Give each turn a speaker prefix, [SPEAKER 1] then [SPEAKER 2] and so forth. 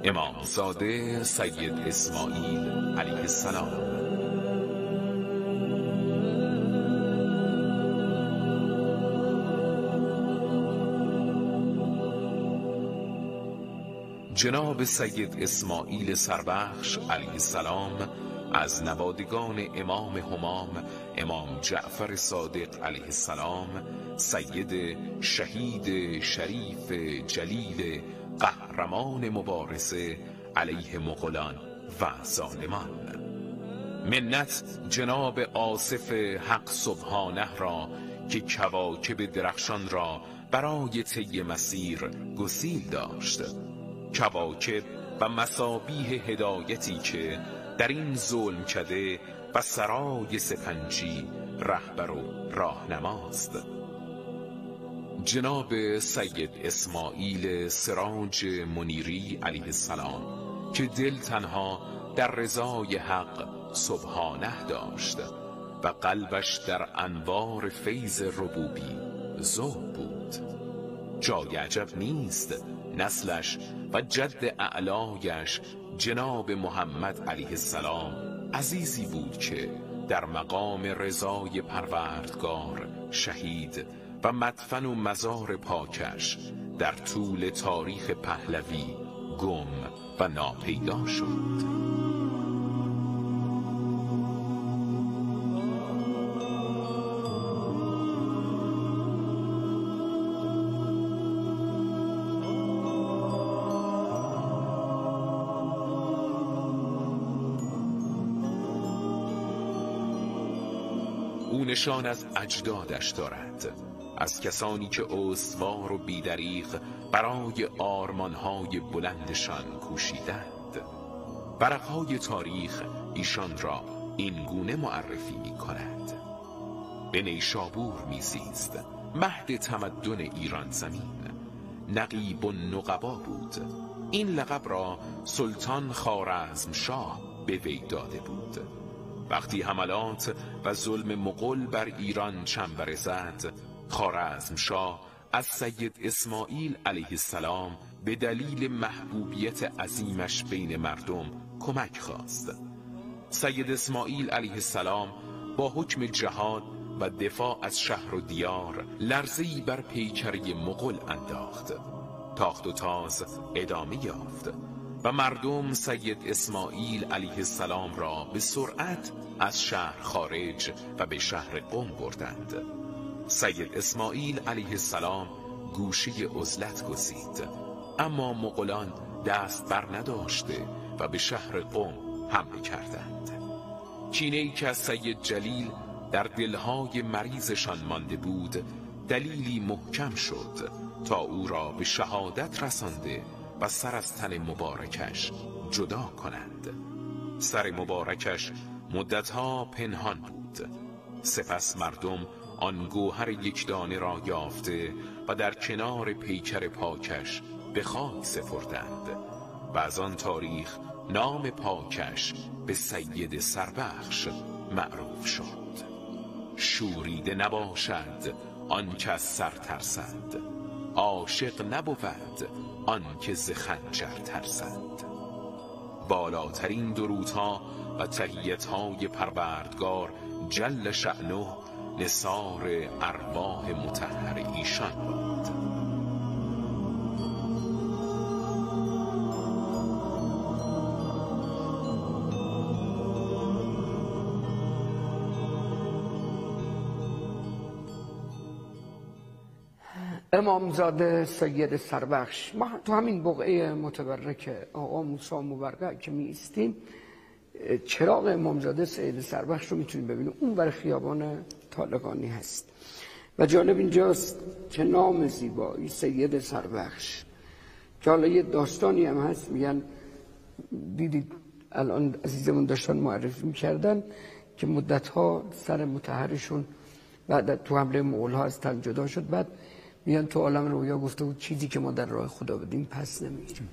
[SPEAKER 1] امامزاده سید اسماعیل علیه السلام. جناب سید اسماعیل سربخش علیه السلام از نوادگان امام همام امام جعفر صادق علیه السلام، سید شهید شریف جلیل قهرمان مبارزه علیه مغولان و ظالمان. منت جناب آصف حق سبحانه را که کواکب درخشان را برای طی مسیر گسیل داشت، کواکب و مصابیح هدایتی که در این ظلم کده و سرای سپنجی رهبر و راهنماست. جناب سید اسماعیل سراج منیری علیه السلام که دل تنها در رضای حق سبحانه داشت و قلبش در انوار فیض ربوبی ذوب بود. جای عجب نیست نسلش و جد اعلایش جناب محمد علیه السلام عزیزی بود که در مقام رضای پروردگار شهید و مدفن و مزار پاکش در طول تاریخ پهلوی گم و ناپیدا شد. او نشان از اجدادش دارد، از کسانی که استوار و بیدریغ برای آرمانهای بلندشان کوشیدند. ورقهای تاریخ ایشان را این گونه معرفی می کند: به نیشابور میزیست، مهد تمدن ایران زمین، نقیب النقبا بود. این لقب را سلطان خوارزمشاه به وی داده بود. وقتی حملات و ظلم مغول بر ایران چنبره زد، خوارزمشاه از سید اسماعیل علیه السلام به دلیل محبوبیت عظیمش بین مردم کمک خواست. سید اسماعیل علیه السلام با حکم جهاد و دفاع از شهر و دیار لرزه‌ای بر پیکره مغول انداخت. تاخت و تاز ادامه یافت و مردم سید اسماعیل علیه السلام را به سرعت از شهر خارج و به شهر قم بردند. سید اسماعیل علیه السلام گوشه عزلت گزید، اما مغولان دست بر نداشته و به شهر قم حمله کردند. کینه‌ای که از سید جلیل در دلهای مریضشان مانده بود دلیلی محکم شد تا او را به شهادت رسانده و سر از تن مبارکش جدا کنند. سر مبارکش مدتها پنهان بود. سپس مردم آن گوهر یکدانه را یافته و در کنار پیکر پاکش به خاک سپردند و از آن تاریخ نام پاکش به سید سربخش معروف شد. شوریده نباشد آن که از سر ترسد، عاشق نبود آن که ز خنجر ترسد. بالاترین درودها و تحیت‌های پروردگار جل شأنه نثار ارواح مطهر ایشان باد.
[SPEAKER 2] امامزاده سید سربخش، ما تو همین بقعه متبرک آقا موسی مبرک که می ایستیم چراغ امامزاده سید سربخش رو میتونیم ببینیم، اون بر خیابان طالقانی هست و جالب اینجاست که نام زیبایی سید سربخش که حالا یه داستانی هم هست، میگن دیدید الان عزیزمون داشتن معرفی میکردن که مدتها سر مطهرشون بعد تو حمله مغول‌ها از تن جدا شد، بعد میان تو عالم رویا گفته بود چیزی که ما در راه خدا بدیم پس نمیگیریم.